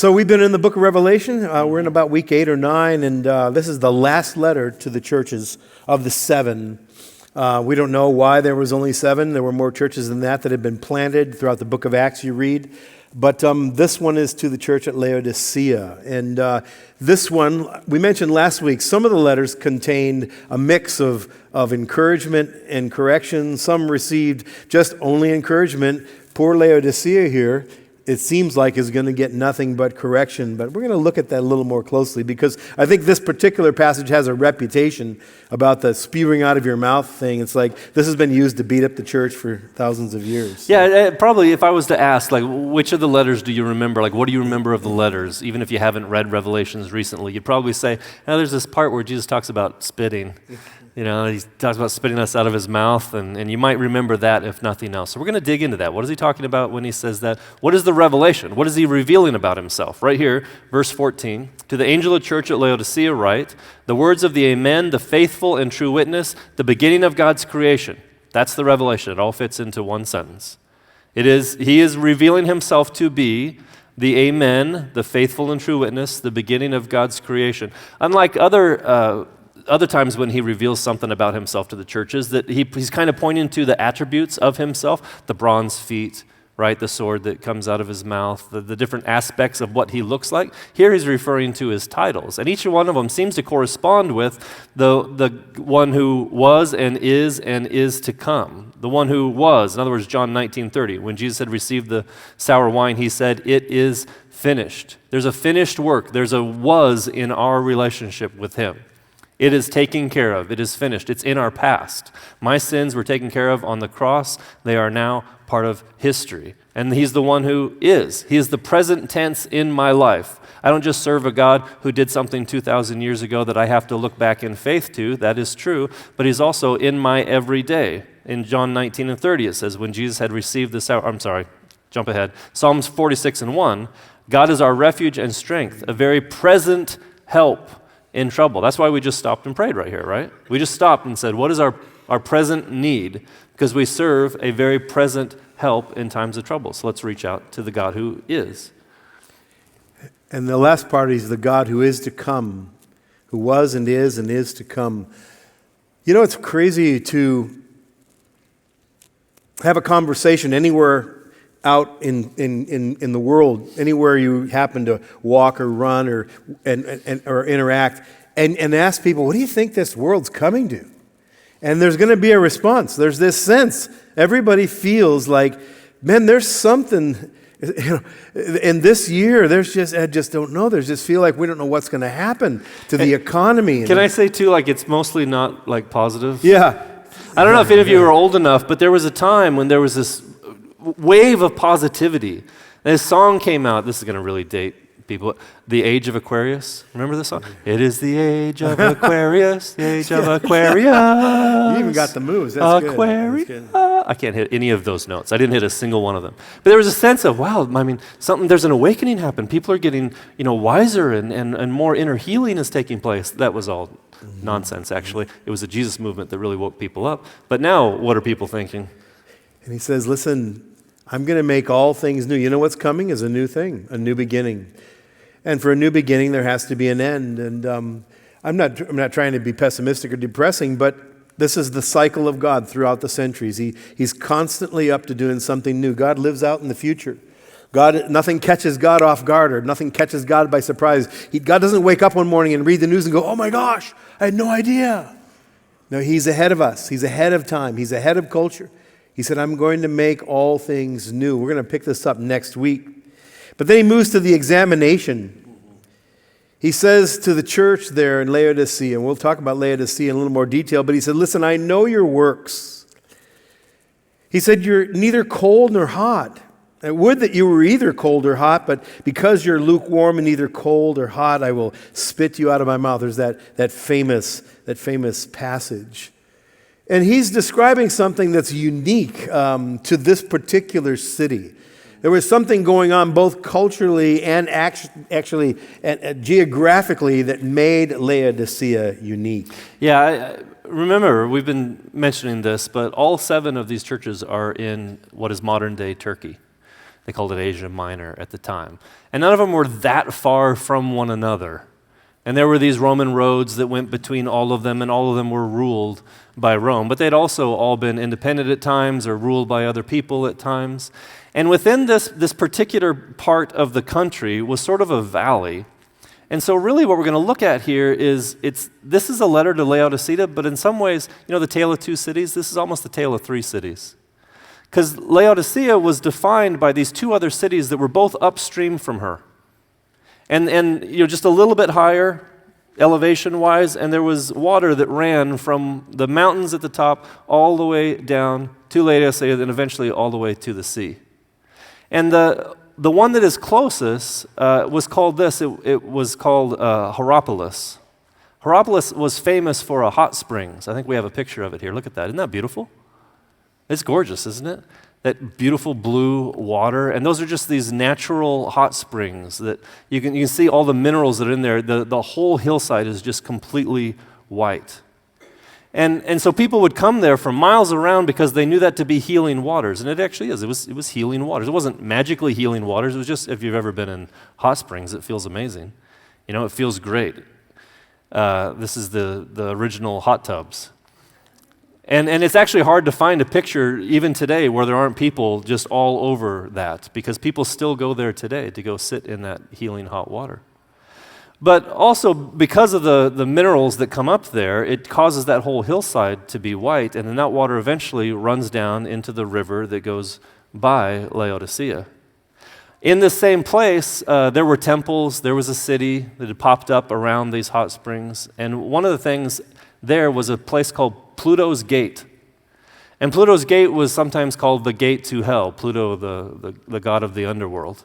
So we've been in the book of Revelation. We're in about week 8 or 9, and this is the last letter to the churches of the 7. We don't know why there was only 7. There were more churches than that had been planted throughout the book of Acts you read. But this one is to the church at Laodicea. And this one, we mentioned last week, some of the letters contained a mix of encouragement and correction. Some received just only encouragement. Poor Laodicea here, it seems like, is going to get nothing but correction. But we're going to look at that a little more closely because I think this particular passage has a reputation about the spewing out of your mouth thing. It's like this has been used to beat up the church for thousands of years. Yeah, probably if I was to ask, like, which of the letters do you remember? Like, what do you remember of the letters? Even if you haven't read Revelations recently, you'd probably say, oh, there's this part where Jesus talks about spitting. You know, he talks about spitting us out of his mouth, and you might remember that if nothing else. So we're going to dig into that. What is he talking about when he says that? What is the revelation? What is he revealing about himself? Right here, verse 14. To the angel of the church at Laodicea write, the words of the Amen, the faithful and true witness, the beginning of God's creation. That's the revelation. It all fits into one sentence. He is revealing himself to be the Amen, the faithful and true witness, the beginning of God's creation. Unlike other times when he reveals something about himself to the churches, that he's kind of pointing to the attributes of himself, the bronze feet, right, the sword that comes out of his mouth, the different aspects of what he looks like. Here he's referring to his titles, and each one of them seems to correspond with the one who was and is to come. The one who was, in other words, John 19:30, when Jesus had received the sour wine, he said, "It is finished." There's a finished work. There's a was in our relationship with him. It is taken care of. It is finished. It's in our past. My sins were taken care of on the cross. They are now part of history. And he's the one who is. He is the present tense in my life. I don't just serve a God who did something 2,000 years ago that I have to look back in faith to. That is true. But he's also in my everyday. In John 19:30, it says, when Jesus had received jump ahead. Psalms 46:1, God is our refuge and strength, a very present help in trouble. That's why we just stopped and prayed right here, right? We just stopped and said, what is our present need? Because we serve a very present help in times of trouble. So let's reach out to the God who is. And the last part is the God who is to come, who was and is to come. You know, it's crazy to have a conversation anywhere out in the world, anywhere you happen to walk or run or interact, and ask people, what do you think this world's coming to? And there's going to be a response. There's this sense. Everybody feels like, man, there's something, in this year, I just don't know. There's just feel like we don't know what's going to happen to the economy. Can I say, too, like it's mostly not like positive? Yeah. I don't know if any of you are old enough, but there was a time when there was this wave of positivity. And this song came out. This is going to really date people. The Age of Aquarius. Remember this song? It is the age of Aquarius. The age of Aquarius. You even got the moves. That's Aquarius. Good. I can't hit any of those notes. I didn't hit a single one of them. But there was a sense of, wow, I mean, there's an awakening happened. People are getting, wiser and more inner healing is taking place. That was all nonsense, actually. It was the Jesus movement that really woke people up. But now, what are people thinking? And he says, listen, I'm going to make all things new. You know what's coming is a new thing, a new beginning. And for a new beginning, there has to be an end. And I'm not trying to be pessimistic or depressing, but this is the cycle of God throughout the centuries. He's constantly up to doing something new. God lives out in the future. Nothing catches God off guard, or nothing catches God by surprise. God doesn't wake up one morning and read the news and go, oh my gosh, I had no idea. No, he's ahead of us. He's ahead of time. He's ahead of culture. He said, I'm going to make all things new. We're going to pick this up next week. But then he moves to the examination. He says to the church there in Laodicea, and we'll talk about Laodicea in a little more detail, but he said, listen, I know your works. He said, you're neither cold nor hot. I would that you were either cold or hot, but because you're lukewarm and neither cold or hot, I will spit you out of my mouth. There's that famous passage. And he's describing something that's unique to this particular city. There was something going on both culturally and actually geographically that made Laodicea unique. Yeah, remember, we've been mentioning this, but all 7 of these churches are in what is modern-day Turkey. They called it Asia Minor at the time. And none of them were that far from one another. And there were these Roman roads that went between all of them, and all of them were ruled by Rome. But they'd also all been independent at times or ruled by other people at times. And within this particular part of the country was sort of a valley. And so really what we're going to look at here is, this is a letter to Laodicea, but in some ways, the tale of two cities, this is almost the tale of three cities. Because Laodicea was defined by these two other cities that were both upstream from her. And just a little bit higher elevation-wise, and there was water that ran from the mountains at the top all the way down to Laodicea, and eventually all the way to the sea. And the one that is closest was called this. It was called Hierapolis. Hierapolis was famous for a hot springs. I think we have a picture of it here. Look at that. Isn't that beautiful? It's gorgeous, isn't it? That beautiful blue water. And those are just these natural hot springs that you can see all the minerals that are in there. The whole hillside is just completely white. And so people would come there from miles around because they knew that to be healing waters. And it actually is. It was healing waters. It wasn't magically healing waters. It was just, if you've ever been in hot springs, it feels amazing. It feels great. This is the original hot tubs. And it's actually hard to find a picture, even today, where there aren't people just all over that, because people still go there today to go sit in that healing hot water. But also, because of the minerals that come up there, it causes that whole hillside to be white, and then that water eventually runs down into the river that goes by Laodicea. In the same place, there were temples, there was a city that had popped up around these hot springs, and one of the things there was a place called Pluto's Gate. And Pluto's Gate was sometimes called the gate to hell, Pluto, the god of the underworld.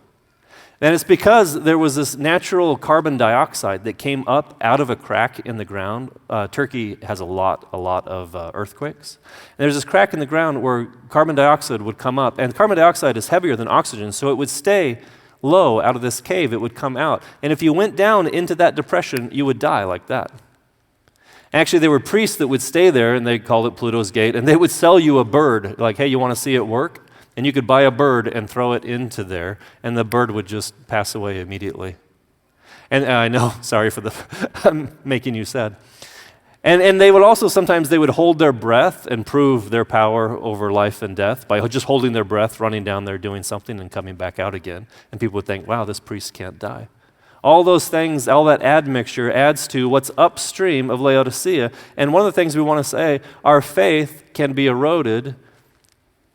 And it's because there was this natural carbon dioxide that came up out of a crack in the ground. Turkey has a lot of earthquakes. And there's this crack in the ground where carbon dioxide would come up, and carbon dioxide is heavier than oxygen, so it would stay low out of this cave. It would come out. And if you went down into that depression, you would die like that. Actually, there were priests that would stay there, and they called it Pluto's Gate, and they would sell you a bird, like, hey, you want to see it work? And you could buy a bird and throw it into there, and the bird would just pass away immediately. And I know, sorry for I'm making you sad. And they would also, sometimes they would hold their breath and prove their power over life and death by just holding their breath, running down there, doing something, and coming back out again. And people would think, wow, this priest can't die. All those things, all that admixture adds to what's upstream of Laodicea. And one of the things we want to say, our faith can be eroded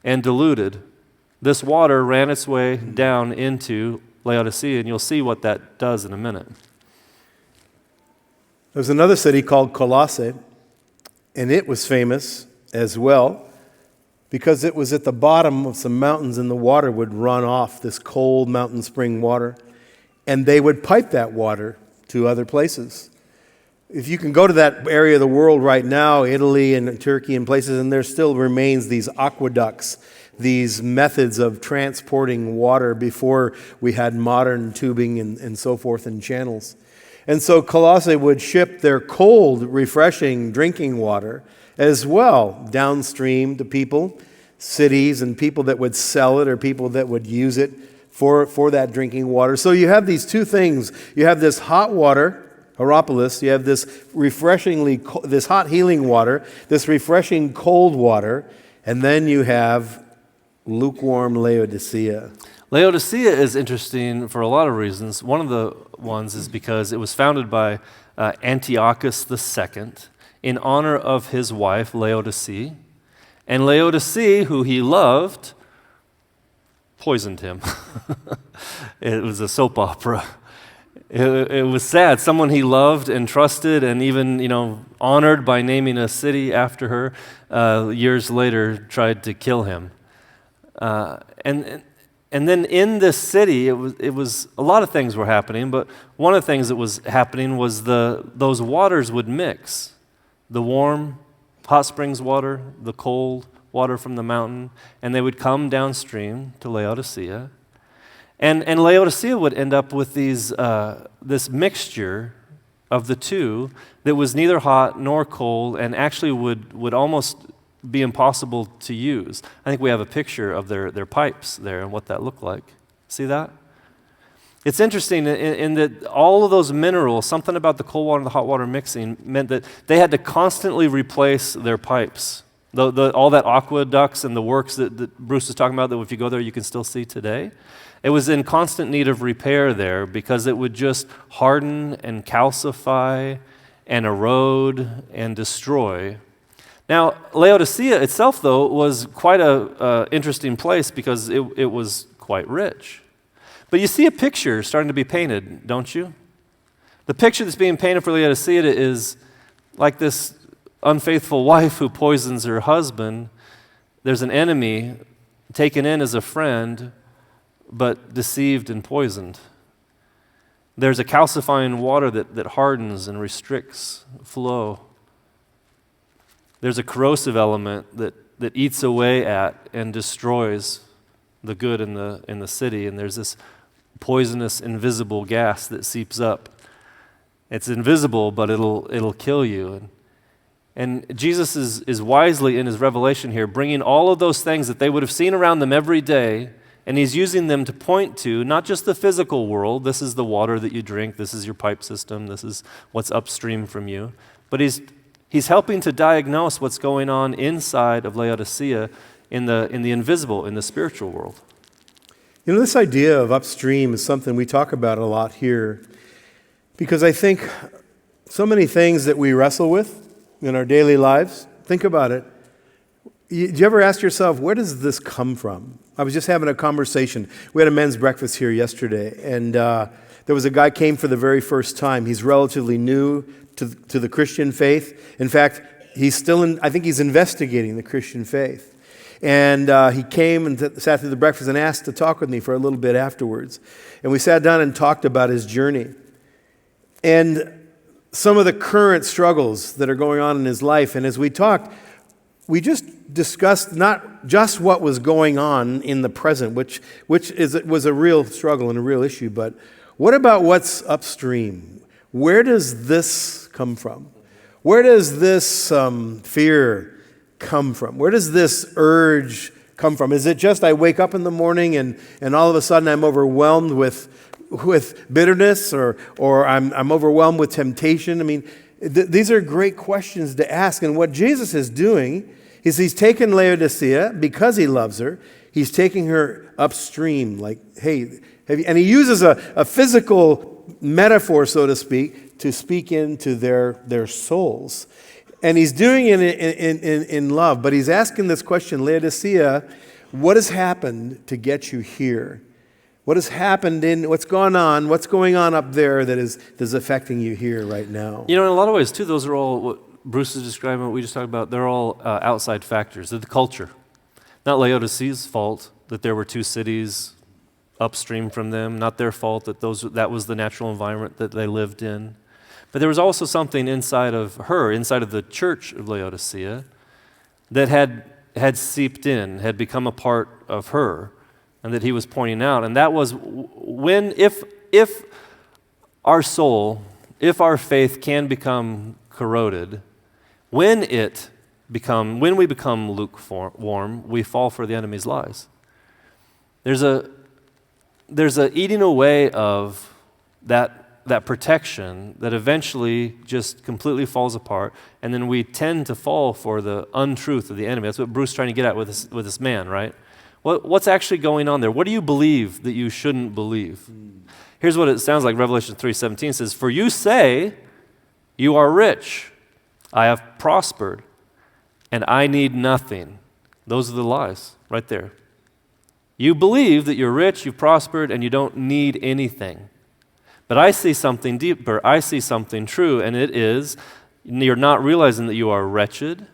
and diluted. This water ran its way down into Laodicea, and you'll see what that does in a minute. There's another city called Colossae, and it was famous as well because it was at the bottom of some mountains, and the water would run off, this cold mountain spring water. And they would pipe that water to other places. If you can go to that area of the world right now, Italy and Turkey and places, and there still remains these aqueducts, these methods of transporting water before we had modern tubing and so forth and channels. And so Colossae would ship their cold, refreshing drinking water as well downstream to people, cities, and people that would sell it or people that would use it for that drinking water. So you have these two things. You have this hot water, Hierapolis. You have this this hot healing water, this refreshing cold water, and then you have lukewarm Laodicea. Laodicea is interesting for a lot of reasons. One of the ones is because it was founded by Antiochus II in honor of his wife, Laodicea. And Laodicea, who he loved, poisoned him. It was a soap opera. It was sad. Someone he loved and trusted and even, honored by naming a city after her, years later tried to kill him. And then in this city, it was a lot of things were happening, but one of the things that was happening was those waters would mix. The warm, hot springs water, the cold water from the mountain, and they would come downstream to Laodicea. And Laodicea would end up with this mixture of the two that was neither hot nor cold, and actually would almost be impossible to use. I think we have a picture of their pipes there and what that looked like. See that? It's interesting in that all of those minerals, something about the cold water and the hot water mixing meant that they had to constantly replace their pipes. All that aqueducts and the works that Bruce was talking about, that if you go there you can still see today, it was in constant need of repair there because it would just harden and calcify and erode and destroy. Now, Laodicea itself, though, was quite an interesting place because it was quite rich. But you see a picture starting to be painted, don't you? The picture that's being painted for Laodicea is like this unfaithful wife who poisons her husband. There's an enemy taken in as a friend, but deceived and poisoned. There's a calcifying water that hardens and restricts flow. There's a corrosive element that eats away at and destroys the good in the city, and there's this poisonous, invisible gas that seeps up. It's invisible, but it'll kill you. And Jesus is wisely in his revelation here, bringing all of those things that they would have seen around them every day, and he's using them to point to not just the physical world, this is the water that you drink, this is your pipe system, this is what's upstream from you, but he's helping to diagnose what's going on inside of Laodicea in the invisible, in the spiritual world. You know, this idea of upstream is something we talk about a lot here because I think so many things that we wrestle with in our daily lives, think about it. Do you ever ask yourself, where does this come from? I was just having a conversation. We had a men's breakfast here yesterday, and there was a guy came for the very first time. He's relatively new to the Christian faith. In fact, I think he's investigating the Christian faith. And he came and sat through the breakfast and asked to talk with me for a little bit afterwards. And we sat down and talked about his journey and some of the current struggles that are going on in his life. And as we talked, we just discussed not just what was going on in the present, which was a real struggle and a real issue, but what about what's upstream? Where does this come from? Where does this fear come from? Where does this urge come from? Is it just I wake up in the morning and all of a sudden I'm overwhelmed with bitterness or I'm overwhelmed with temptation? I mean, these are great questions to ask. And what Jesus is doing is he's taken Laodicea because he loves her. He's taking her upstream, like, hey, and he uses a physical metaphor, so to speak into their souls. And he's doing it in love, but he's asking this question, Laodicea, what has happened to get you here? What has happened what's going on up there that is affecting you here right now? You know, in a lot of ways, too, those are all what Bruce is describing, what we just talked about, they're all outside factors. They're the culture. Not Laodicea's fault that there were two cities upstream from them, not their fault that that was the natural environment that they lived in. But there was also something inside of her, inside of the church of Laodicea, that had seeped in, had become a part of her, and that he was pointing out. And that was if our soul, if our faith can become corroded, when we become lukewarm, we fall for the enemy's lies. There's a eating away of that protection that eventually just completely falls apart, and then we tend to fall for the untruth of the enemy. That's what Bruce is trying to get at with this man, right? What's actually going on there? What do you believe that you shouldn't believe? Here's what it sounds like. Revelation 3:17 says, "For you say, you are rich, I have prospered, and I need nothing." Those are the lies right there. You believe that you're rich, you've prospered, and you don't need anything. But I see something deeper. I see something true, and it is you're not realizing that you are wretched,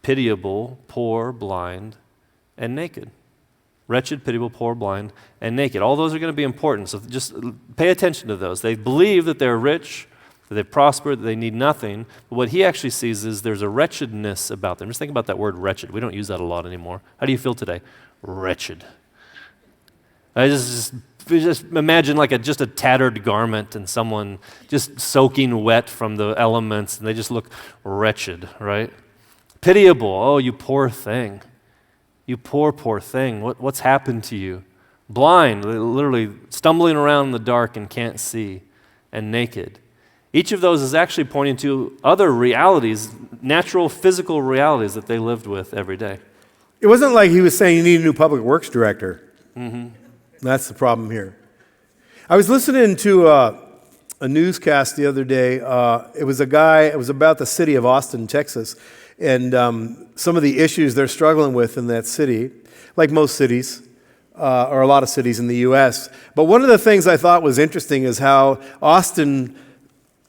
pitiable, poor, blind, and naked. Wretched, pitiable, poor, blind, and naked. All those are going to be important, so just pay attention to those. They believe that they're rich, that they've prospered, that they need nothing. But what he actually sees is there's a wretchedness about them. Just think about that word wretched. We don't use that a lot anymore. How do you feel today? Wretched. I just imagine like just a tattered garment and someone just soaking wet from the elements, and they just look wretched, right? Pitiable. Oh, you poor thing. You poor, poor thing. What's happened to you? Blind, literally stumbling around in the dark and can't see, and naked. Each of those is actually pointing to other realities, natural physical realities that they lived with every day. It wasn't like he was saying you need a new public works director. That's the problem here. I was listening to a newscast the other day. It was about the city of Austin, Texas, and some of the issues they're struggling with in that city, like most cities, or a lot of cities in the U.S. But one of the things I thought was interesting is how Austin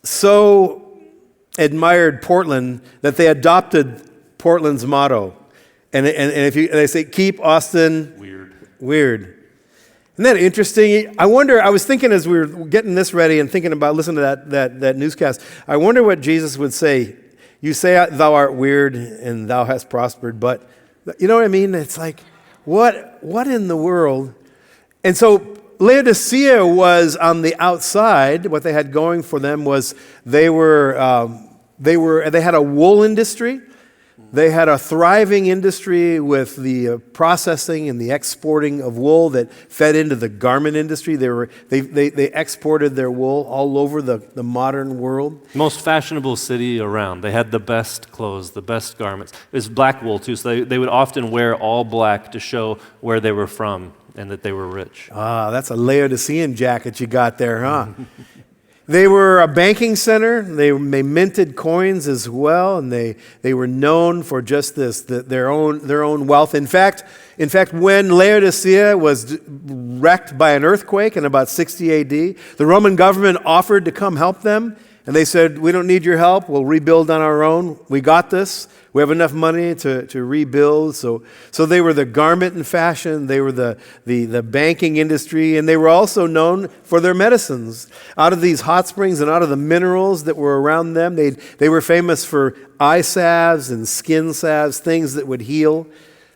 so admired Portland that they adopted Portland's motto. And they say, keep Austin weird. Isn't that interesting? I was thinking as we were getting this ready and thinking about listening to that newscast, I wonder what Jesus would say. You say thou art weird and thou hast prospered, but you know what I mean? It's like, what in the world? And so Laodicea was on the outside. What they had going for them was they had a wool industry. They had a thriving industry with the processing and the exporting of wool that fed into the garment industry. They exported their wool all over the modern world. Most fashionable city around. They had the best clothes, the best garments. It was black wool too, so they would often wear all black to show where they were from and that they were rich. Ah, that's a Laodicean jacket you got there, huh? They were a banking center. They minted coins as well, and they were known for just this, their own wealth. In fact, when Laodicea was wrecked by an earthquake in about 60 A.D., the Roman government offered to come help them, and they said, "We don't need your help. We'll rebuild on our own. We got this. We have enough money to rebuild." So they were the garment and fashion. They were the banking industry, and they were also known for their medicines. Out of these hot springs and out of the minerals that were around them, they were famous for eye salves and skin salves, things that would heal.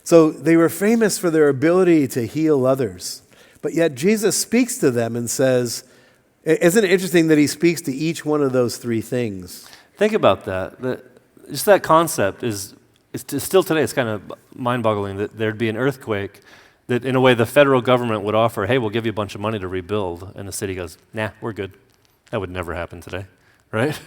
So they were famous for their ability to heal others. But yet Jesus speaks to them and says, isn't it interesting that he speaks to each one of those three things? Think about that. Just that concept is still today, it's kind of mind-boggling that there'd be an earthquake that in a way the federal government would offer, hey, we'll give you a bunch of money to rebuild. And the city goes, nah, we're good. That would never happen today, right?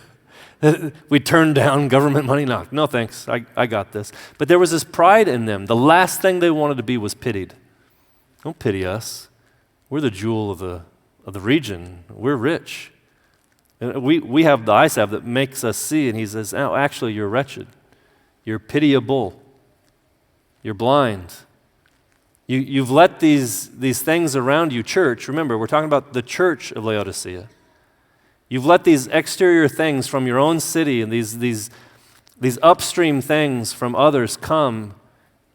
We turn down government money. No thanks, I got this. But there was this pride in them. The last thing they wanted to be was pitied. Don't pity us. We're the jewel of the region. We're rich. We have the eye salve that makes us see, and he says, oh, actually, you're wretched. You're pitiable. You're blind. You've let these things around you, church, remember, we're talking about the church of Laodicea. You've let these exterior things from your own city and these upstream things from others come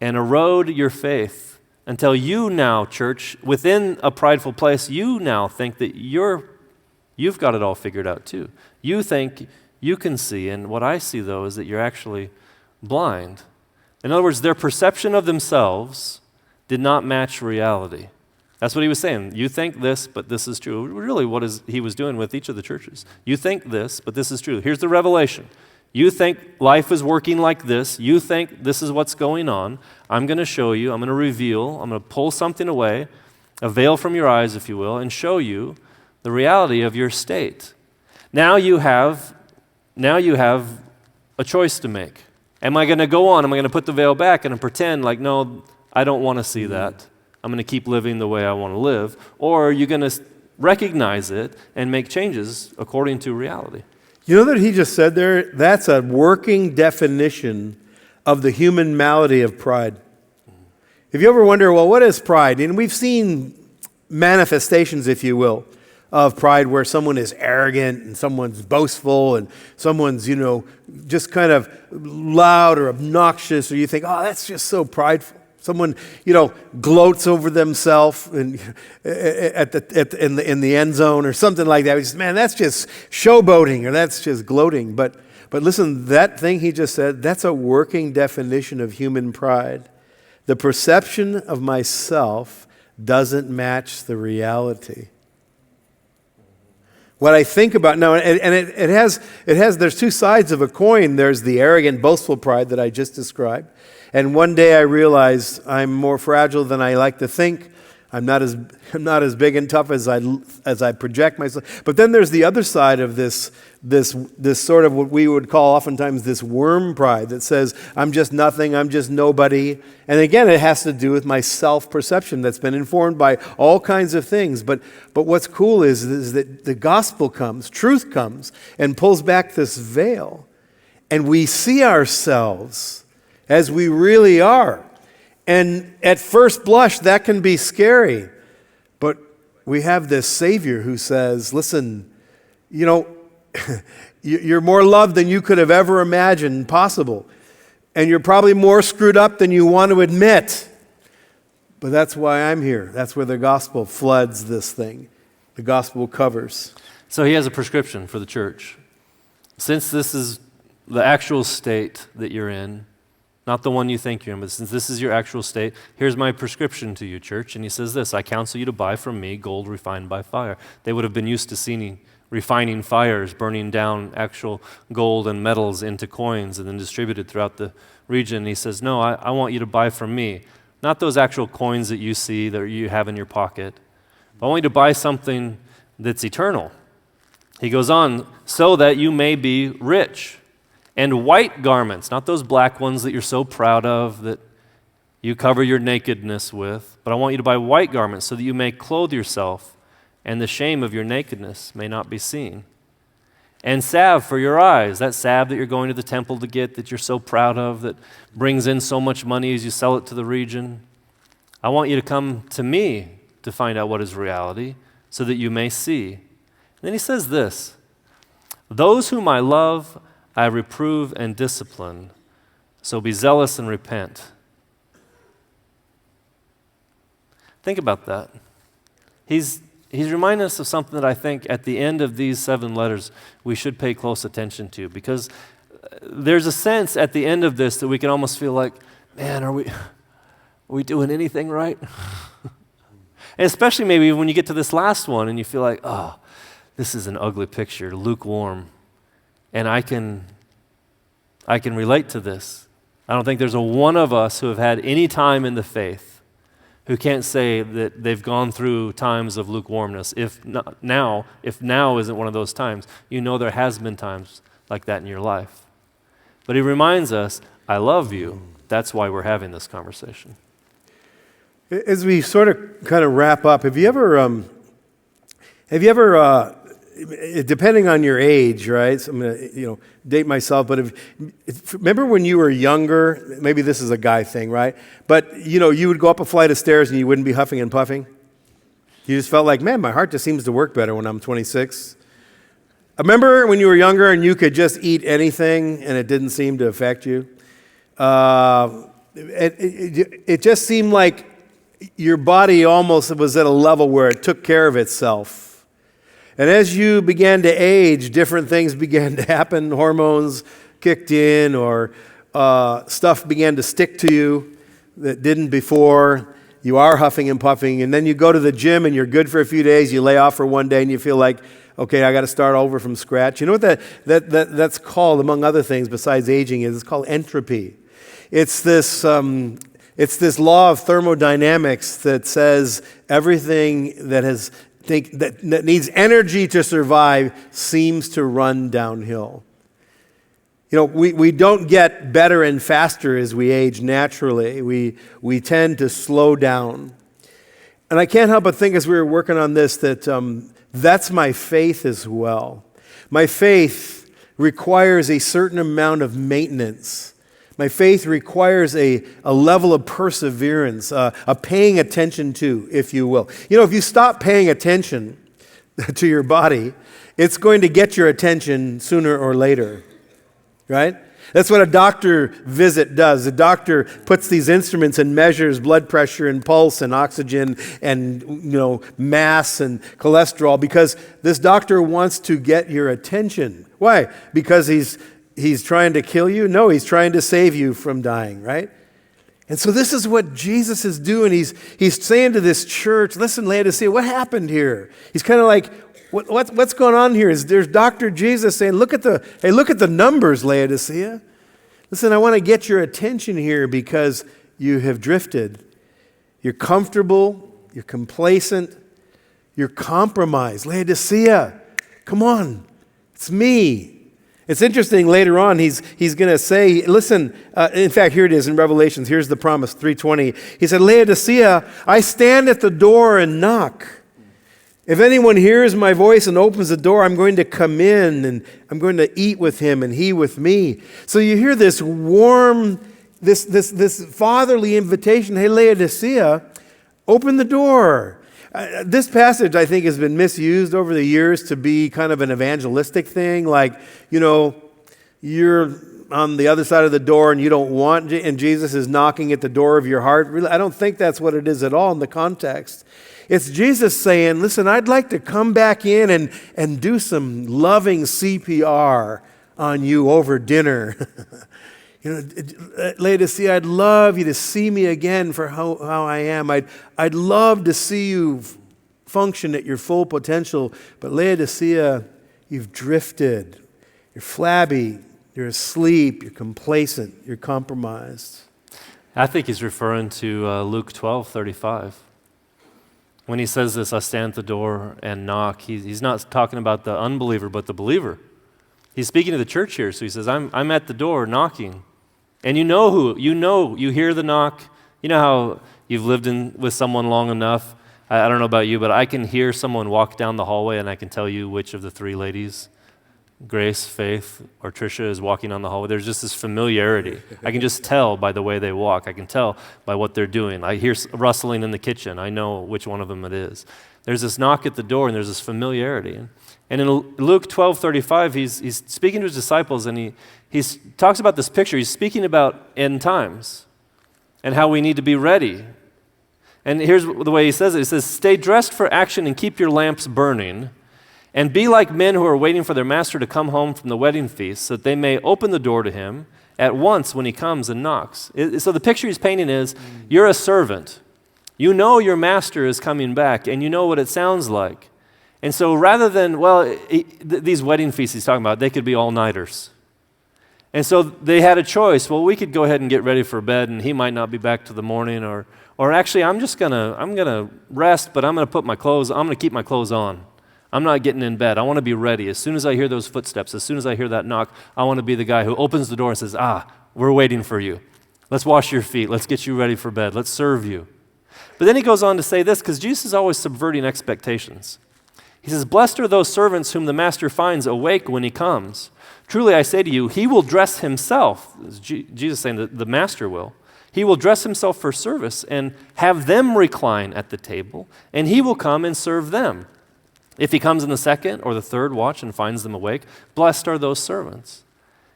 and erode your faith until you now, church, within a prideful place, you now think that you've got it all figured out too. You think you can see, and what I see, though, is that you're actually blind. In other words, their perception of themselves did not match reality. That's what he was saying. You think this, but this is true. Really, he was doing with each of the churches. You think this, but this is true. Here's the revelation. You think life is working like this. You think this is what's going on. I'm going to show you. I'm going to reveal. I'm going to pull something away, a veil from your eyes, if you will, and show you the reality of your state. Now you have a choice to make. Am I going to go on? Am I going to put the veil back and pretend like, no, I don't want to see that. I'm going to keep living the way I want to live. Or are you going to recognize it and make changes according to reality? You know that he just said there, that's a working definition of the human malady of pride. If you ever wonder, well, what is pride? And we've seen manifestations, if you will, of pride where someone is arrogant and someone's boastful and someone's, just kind of loud or obnoxious, or you think, oh, that's just so prideful. Someone, gloats over themselves in the end zone or something like that. We just, man, that's just showboating or that's just gloating. But listen, that thing he just said, that's a working definition of human pride. The perception of myself doesn't match the reality. What I think about now, and it has, there's two sides of a coin. There's the arrogant, boastful pride that I just described. And one day I realize I'm more fragile than I like to think. I'm not as big and tough as I project myself. But then there's the other side of this sort of what we would call oftentimes this worm pride that says, I'm just nothing, I'm just nobody. And again, it has to do with my self-perception that's been informed by all kinds of things. But what's cool is that the gospel comes, truth comes, and pulls back this veil. And we see ourselves as we really are. And at first blush, that can be scary. But we have this Savior who says, listen, you're more loved than you could have ever imagined possible. And you're probably more screwed up than you want to admit. But that's why I'm here. That's where the gospel floods this thing. The gospel covers. So he has a prescription for the church. Since this is the actual state that you're in, not the one you think you're in, but since this is your actual state, here's my prescription to you, church. And he says this, I counsel you to buy from me gold refined by fire. They would have been used to seeing refining fires, burning down actual gold and metals into coins and then distributed throughout the region. And he says, no, I want you to buy from me. Not those actual coins that you see that you have in your pocket. But I want you to buy something that's eternal. He goes on, so that you may be rich. And white garments, not those black ones that you're so proud of that you cover your nakedness with, but I want you to buy white garments so that you may clothe yourself and the shame of your nakedness may not be seen. And salve for your eyes, that salve that you're going to the temple to get that you're so proud of, that brings in so much money as you sell it to the region. I want you to come to me to find out what is reality so that you may see. And then he says this, those whom I love, I reprove and discipline, so be zealous and repent. Think about that. He's reminding us of something that I think at the end of these 7 letters we should pay close attention to, because there's a sense at the end of this that we can almost feel like, man, are we doing anything right? And especially maybe when you get to this last one and you feel like, oh, this is an ugly picture, lukewarm. And I can relate to this. I don't think there's a one of us who have had any time in the faith who can't say that they've gone through times of lukewarmness. If now isn't one of those times, there has been times like that in your life. But he reminds us, I love you. That's why we're having this conversation. As we sort of kind of wrap up, have you ever depending on your age, right? So I'm going to, date myself, but remember when you were younger, maybe this is a guy thing, right? But, you would go up a flight of stairs and you wouldn't be huffing and puffing. You just felt like, man, my heart just seems to work better when I'm 26. Remember when you were younger and you could just eat anything and it didn't seem to affect you? It just seemed like your body almost was at a level where it took care of itself. And as you began to age, different things began to happen. Hormones kicked in, or stuff began to stick to you that didn't before. You are huffing and puffing, and then you go to the gym and you're good for a few days. You lay off for one day and you feel like, okay, I got to start over from scratch. You know what that's called, among other things besides aging, is? It's called entropy. It's this law of thermodynamics that says everything that needs energy to survive seems to run downhill. We don't get better and faster as we age naturally. We tend to slow down. And I can't help but think as we were working on this that that's my faith as well. My faith requires a certain amount of maintenance. My faith requires a level of perseverance, a paying attention to, if you will. If you stop paying attention to your body, it's going to get your attention sooner or later, right? That's what a doctor visit does. The doctor puts these instruments and measures blood pressure and pulse and oxygen and mass and cholesterol, because this doctor wants to get your attention. Why? Because He's trying to kill you? No, he's trying to save you from dying, right? And so this is what Jesus is doing. He's saying to this church, listen, Laodicea, what happened here? He's kind of like, What's going on here is there's Dr. Jesus saying, look at the numbers, Laodicea. Listen, I want to get your attention here because you have drifted. You're comfortable, you're complacent, you're compromised. Laodicea, come on, it's me. It's interesting, later on, he's going to say, listen, in fact, here it is in Revelations. Here's the promise, 3:20. He said, Laodicea, I stand at the door and knock. If anyone hears my voice and opens the door, I'm going to come in and I'm going to eat with him and he with me. So you hear this warm, this fatherly invitation. Hey, Laodicea, open the door. This passage, I think, has been misused over the years to be kind of an evangelistic thing. Like, you're on the other side of the door and you don't want, and Jesus is knocking at the door of your heart. Really, I don't think that's what it is at all in the context. It's Jesus saying, listen, I'd like to come back in and do some loving CPR on you over dinner. Laodicea, I'd love you to see me again for how I am. I'd love to see you function at your full potential. But Laodicea, you've drifted. You're flabby. You're asleep. You're complacent. You're compromised. I think he's referring to Luke 12:35. When he says this, I stand at the door and knock, he's not talking about the unbeliever, but the believer. He's speaking to the church here, so he says, I'm at the door knocking. And you hear the knock. You know how you've lived with someone long enough. I don't know about you, but I can hear someone walk down the hallway and I can tell you which of the three ladies, Grace, Faith, or Tricia, is walking on the hallway. There's just this familiarity. I can just tell by the way they walk. I can tell by what they're doing. I hear rustling in the kitchen. I know which one of them it is. There's this knock at the door, and there's this familiarity. And in Luke 12:35, he's speaking to his disciples, and he talks about this picture. He's speaking about end times and how we need to be ready. And here's the way he says it. He says, stay dressed for action and keep your lamps burning, and be like men who are waiting for their master to come home from the wedding feast, so that they may open the door to him at once when he comes and knocks. So the picture he's painting is, you're a servant. You know your master is coming back, and you know what it sounds like. And so rather than, these wedding feasts he's talking about, they could be all-nighters. And so they had a choice. Well, we could go ahead and get ready for bed, and he might not be back till the morning, or actually, I'm gonna rest, but I'm gonna keep my clothes on. I'm not getting in bed. I want to be ready. As soon as I hear those footsteps, as soon as I hear that knock, I want to be the guy who opens the door and says, we're waiting for you. Let's wash your feet. Let's get you ready for bed. Let's serve you. But then he goes on to say this, because Jesus is always subverting expectations. He says, blessed are those servants whom the master finds awake when he comes. Truly I say to you, he will dress himself. Jesus saying that the master will. He will dress himself for service and have them recline at the table, and he will come and serve them. If he comes in the second or the third watch and finds them awake, blessed are those servants.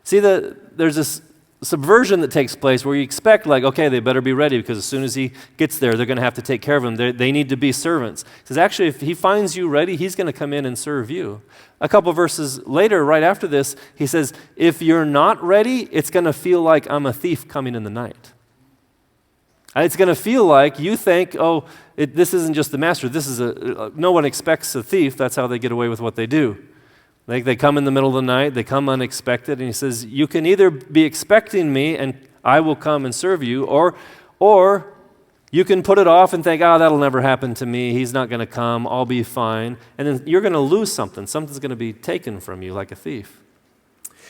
See, there's this subversion that takes place where you expect, okay, they better be ready because as soon as he gets there, they're going to have to take care of him. They need to be servants. He says, actually, if he finds you ready, he's going to come in and serve you. A couple verses later, right after this, he says, if you're not ready, it's going to feel like I'm a thief coming in the night. It's going to feel like you think, this isn't just the master. This is no one expects a thief. That's how they get away with what they do. They come in the middle of the night. They come unexpected. And he says, you can either be expecting me and I will come and serve you, or you can put it off and think, that'll never happen to me. He's not going to come. I'll be fine. And then you're going to lose something. Something's going to be taken from you like a thief.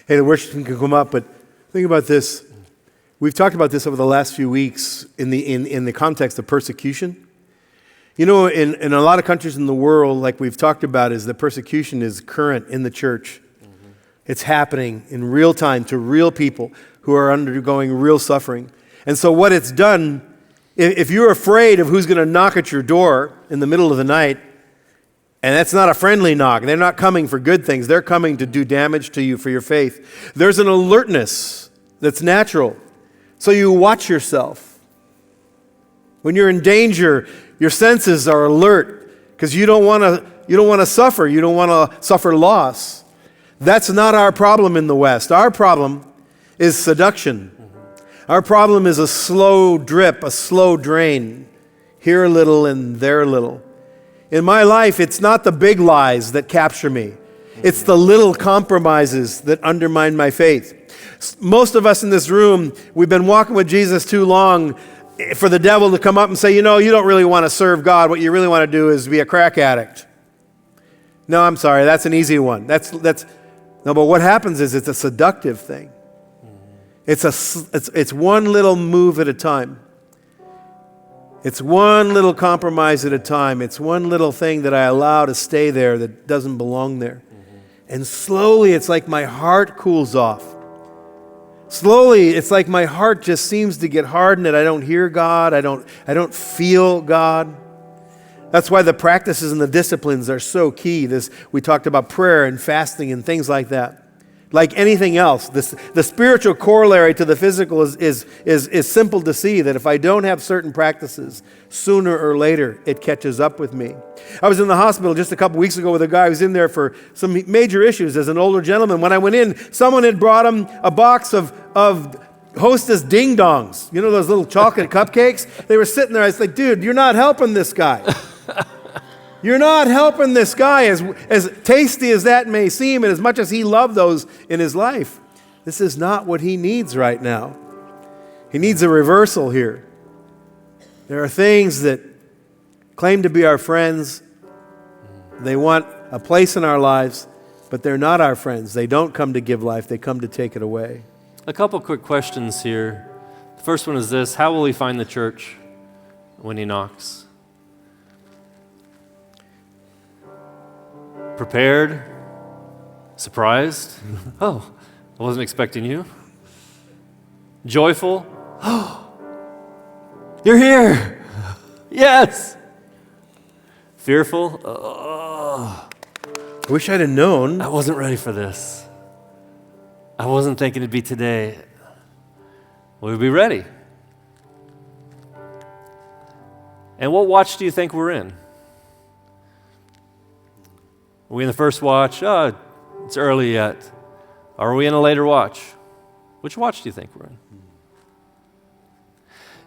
Hey, the worship team can come up, but think about this. We've talked about this over the last few weeks in the context of persecution. In a lot of countries in the world, like we've talked about, is that persecution is current in the church. Mm-hmm. It's happening in real time to real people who are undergoing real suffering. And so what it's done, if you're afraid of who's going to knock at your door in the middle of the night, and that's not a friendly knock, they're not coming for good things, they're coming to do damage to you for your faith. There's an alertness that's natural. So you watch yourself. When you're in danger, your senses are alert because you don't want to suffer. You don't want to suffer loss. That's not our problem in the West. Our problem is seduction. Our problem is a slow drip, a slow drain. Here a little and there a little. In my life, it's not the big lies that capture me. It's the little compromises that undermine my faith. Most of us in this room, we've been walking with Jesus too long for the devil to come up and say, you don't really want to serve God. What you really want to do is be a crack addict. No, I'm sorry, that's an easy one. No, but what happens is it's a seductive thing. It's one little move at a time. It's one little compromise at a time. It's one little thing that I allow to stay there that doesn't belong there. And slowly, it's like my heart cools off. Slowly, it's like my heart just seems to get hardened and I don't hear God. I don't feel God. That's why the practices and the disciplines are so key. We talked about prayer and fasting and things like that. Like anything else, the spiritual corollary to the physical is simple to see, that if I don't have certain practices, sooner or later it catches up with me. I was in the hospital just a couple weeks ago with a guy who was in there for some major issues as an older gentleman. When I went in, someone had brought him a box of Hostess Ding Dongs. You know those little chocolate cupcakes? They were sitting there. I was like, dude, you're not helping this guy. You're not helping this guy, as tasty as that may seem, and as much as he loved those in his life. This is not what he needs right now. He needs a reversal here. There are things that claim to be our friends. They want a place in our lives, but they're not our friends. They don't come to give life. They come to take it away. A couple quick questions here. The first one is this: how will he find the church when he knocks? Prepared? Surprised? Oh, I wasn't expecting you. Joyful? Oh, you're here! Yes! Fearful? Oh, I wish I'd have known. I wasn't ready for this. I wasn't thinking it'd be today. We'll be ready. And what watch do you think we're in? Are we in the first watch? Oh, it's early yet. Or are we in a later watch? Which watch do you think we're in?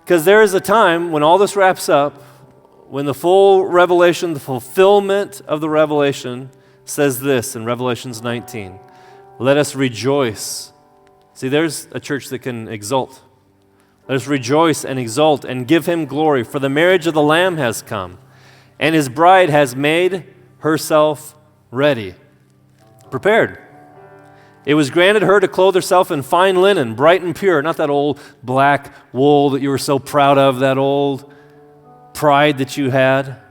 Because there is a time when all this wraps up, when the full revelation, the fulfillment of the revelation says this in Revelations 19. Let us rejoice. See, there's a church that can exult. Let us rejoice and exult and give him glory, for the marriage of the Lamb has come, and his bride has made herself ready, prepared. It was granted her to clothe herself in fine linen, bright and pure, not that old black wool that you were so proud of, that old pride that you had.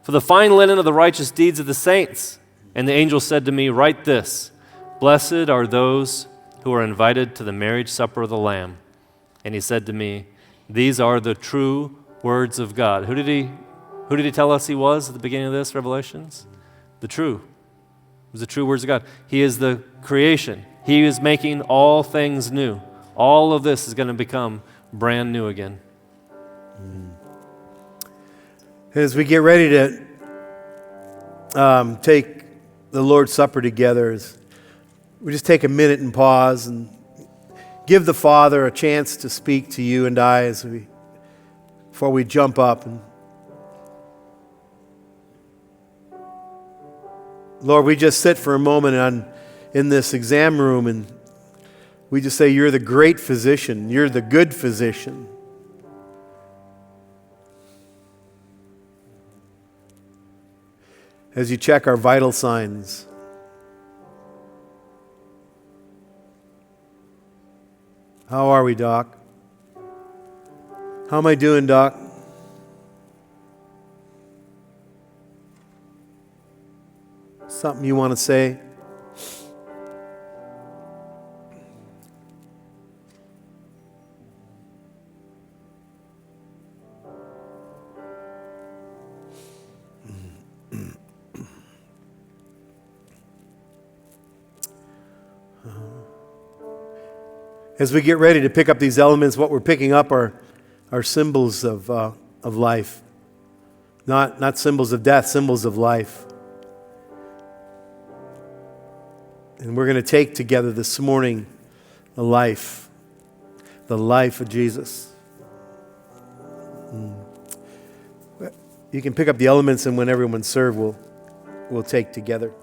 For the fine linen of the righteous deeds of the saints. And the angel said to me, write this: blessed are those who are invited to the marriage supper of the Lamb. And he said to me, these are the true words of God. Who did he tell us he was at the beginning of this, Revelations? The true. It was the true words of God. He is the creation. He is making all things new. All of this is going to become brand new again. As we get ready to take the Lord's Supper together, we just take a minute and pause and give the Father a chance to speak to you and I before we jump up. And Lord, we just sit for a moment in this exam room and we just say, you're the great physician. You're the good physician. As you check our vital signs, how are we, Doc? How am I doing, Doc? Something you want to say? As we get ready to pick up these elements, what we're picking up are symbols of life. Not symbols of death, symbols of life. And we're going to take together this morning the life of Jesus. You can pick up the elements, and when everyone's served, we'll take together.